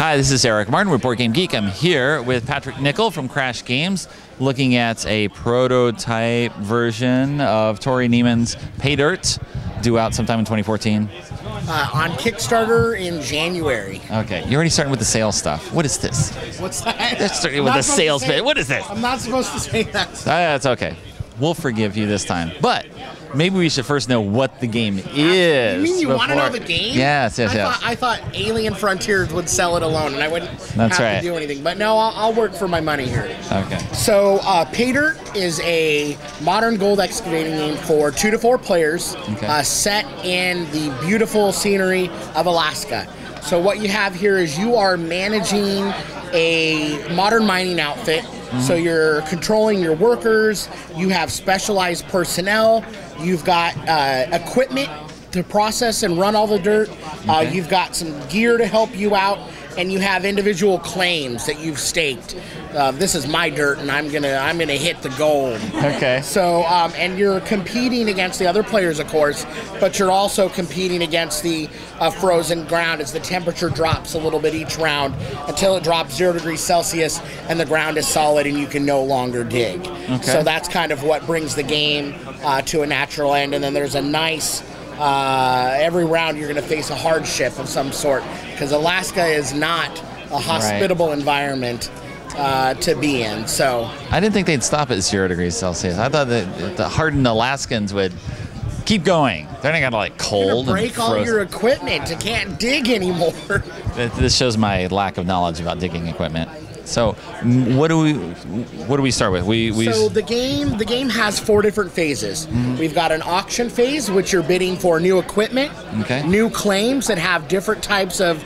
Hi, this is Eric Martin with Board Game Geek. I'm here with Patrick Nickel from Crash Games, looking at a prototype version of Tori Neiman's Pay Dirt, due out sometime in 2014. On Kickstarter in January. Okay, you're already starting with the sales stuff. What is this? What's that? Let's start with the sales bit. What is this? I'm not supposed to say that. That's okay. We'll forgive you this time. But maybe we should first know what the game is. You mean you want to know the game? Yes. I thought Alien Frontiers would sell it alone, and I wouldn't That's have right. to do anything. But no, I'll work for my money here. Okay. So, Pay Dirt is a modern gold excavating game for 2 to 4 players, set in the beautiful scenery of Alaska. So what you have here is you are managing a modern mining outfit. So you're controlling your workers, you have specialized personnel, you've got equipment to process and run all the dirt, you've got some gear to help you out, and you have individual claims that you've staked. This is my dirt, and I'm gonna hit the gold. Okay. So, and you're competing against the other players, of course, but you're also competing against the frozen ground as the temperature drops a little bit each round until it drops 0 degrees Celsius and the ground is solid and you can no longer dig. Okay. So that's kind of what brings the game to a natural end. And then there's a nice, every round you're going to face a hardship of some sort, because Alaska is not a hospitable environment to be in. So I didn't think they'd stop at 0 degrees Celsius. I thought that the hardened Alaskans would keep going. They're not gonna like cold break and frozen. all your equipment. You can't dig anymore. This shows my lack of knowledge about digging equipment. So, what do we start with? So the game has 4 different phases. We've got an auction phase, which you're bidding for new equipment, new claims that have different types of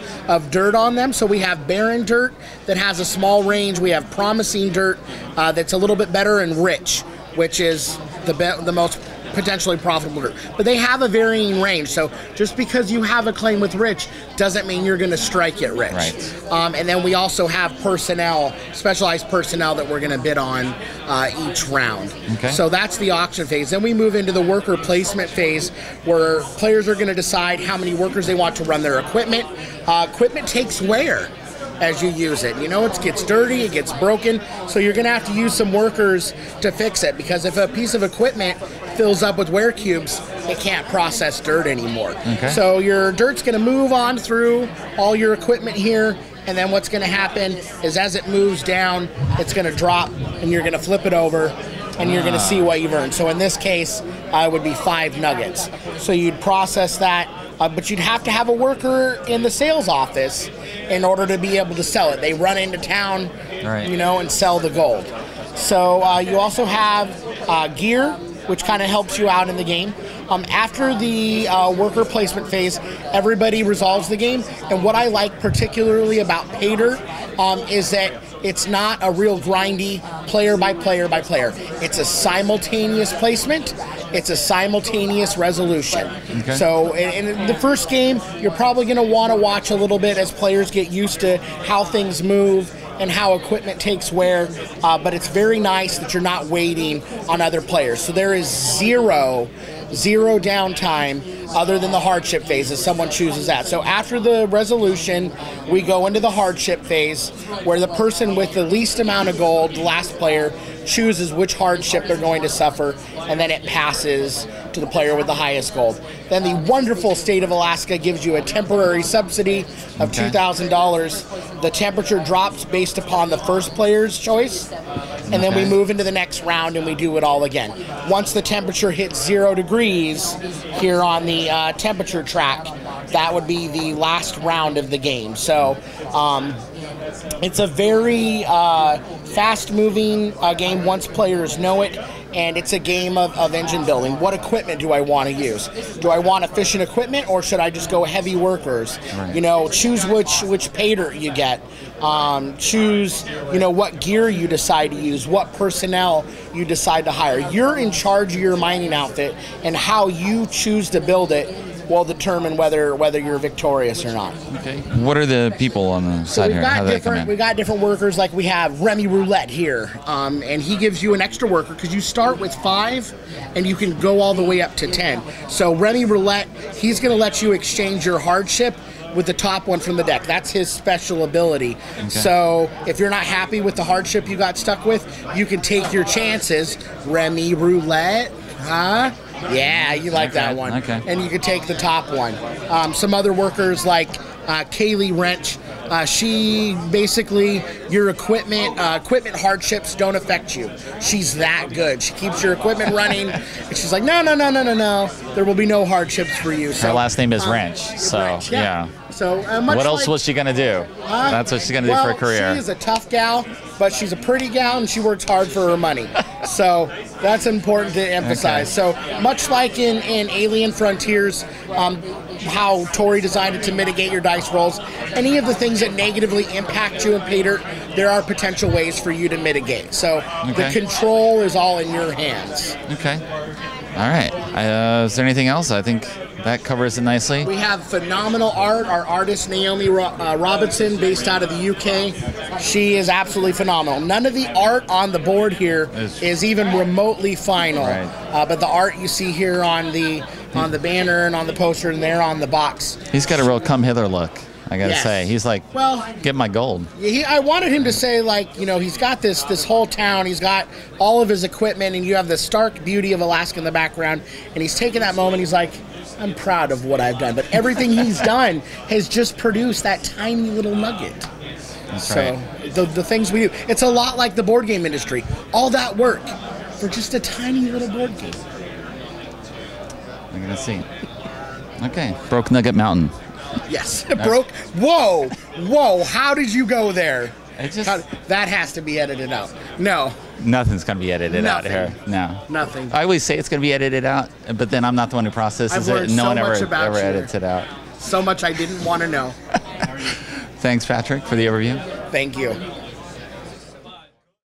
dirt on them. So we have barren dirt that has a small range. We have promising dirt that's a little bit better, and rich, which is the most potentially profitable dirt. But they have a varying range. So just because you have a claim with rich doesn't mean you're going to strike it rich. Right. And then we also have personnel, specialized personnel that we're going to bid on each round. Okay. So that's the auction phase. Then we move into the worker placement phase, where players are going to decide how many workers they want to run their equipment. Equipment takes wear as you use it. You know, it gets dirty, it gets broken, so you're going to have to use some workers to fix it, because if a piece of equipment fills up with wear cubes, it can't process dirt anymore. Okay. So your dirt's going to move on through all your equipment here, and then what's going to happen is as it moves down, it's going to drop, and you're going to flip it over, and you're going to see what you've earned. So in this case, it would be 5 nuggets. So you'd process that, but you'd have to have a worker in the sales office in order to be able to sell it. They run into town, you know, and sell the gold. So you also have gear, which kind of helps you out in the game. After the worker placement phase, everybody resolves the game. And what I like particularly about Pay Dirt is that it's not a real grindy player by player by player. It's a simultaneous placement. It's a simultaneous resolution. Okay. So in the first game, you're probably going to want to watch a little bit as players get used to how things move and how equipment takes wear, but it's very nice that you're not waiting on other players. So there is zero downtime other than the hardship phase if someone chooses that. So after the resolution, we go into the hardship phase, where the person with the least amount of gold, the last player, chooses which hardship they're going to suffer, and then it passes to the player with the highest gold. Then the wonderful state of Alaska gives you a temporary subsidy of $2,000. The temperature drops based upon the first player's choice, and then we move into the next round and we do it all again. Once the temperature hits 0 degrees here on the temperature track, that would be the last round of the game. So it's a very fast-moving game once players know it, and it's a game of engine building. What equipment do I want to use? Do I want efficient equipment, or should I just go heavy workers? Right. You know, choose which pay dirt you get. Choose, you know, what gear you decide to use, what personnel you decide to hire. You're in charge of your mining outfit, and how you choose to build it will determine whether you're victorious or not. Okay. What are the people on the side here? How do they come in? We've got different workers. Like we have Remy Roulette here, and he gives you an extra worker because you start with 5, and you can go all the way up to 10. So Remy Roulette, he's going to let you exchange your hardship with the top one from the deck. That's his special ability. Okay. So if you're not happy with the hardship you got stuck with, you can take your chances. Remy Roulette, huh? Yeah, you like that one. Okay. And you can take the top one. Some other workers like Kaylee Wrench. She basically, your equipment hardships don't affect you. She's that good. She keeps your equipment running. And she's like, no. There will be no hardships for you. So, her last name is Wrench. So, Wrench, yeah. So, what else was she going to do? That's what she's going to do for a career. She is a tough gal, but she's a pretty gal, and she works hard for her money. So that's important to emphasize. Okay. So much like in Alien Frontiers, how Tori designed it to mitigate your dice rolls, any of the things that negatively impact you in pay dirt, there are potential ways for you to mitigate. So the control is all in your hands. Okay. All right. Is there anything else? I think that covers it nicely. We have phenomenal art. Our artist, Naomi Robinson, based out of the UK. She is absolutely phenomenal. None of the art on the board here is even remotely final. Right. But the art you see here on the banner and on the poster and there on the box. He's got a real come hither look, I gotta say. He's like, well, get my gold. I wanted him to say, like, he's got this whole town, he's got all of his equipment, and you have the stark beauty of Alaska in the background, and he's taking that moment, he's like, I'm proud of what I've done. But everything he's done has just produced that tiny little nugget. That's so right. The things we do, it's a lot like the board game industry. All that work for just a tiny little board game. I'm gonna see. Okay, Broke Nugget Mountain. Yes, broke. Whoa, how did you go there? That has to be edited out. No. Nothing's going to be edited out here. No. Nothing. I always say it's going to be edited out, but then I'm not the one who processes it. No one ever edits it out. So much I didn't want to know. Thanks, Patrick, for the overview. Thank you.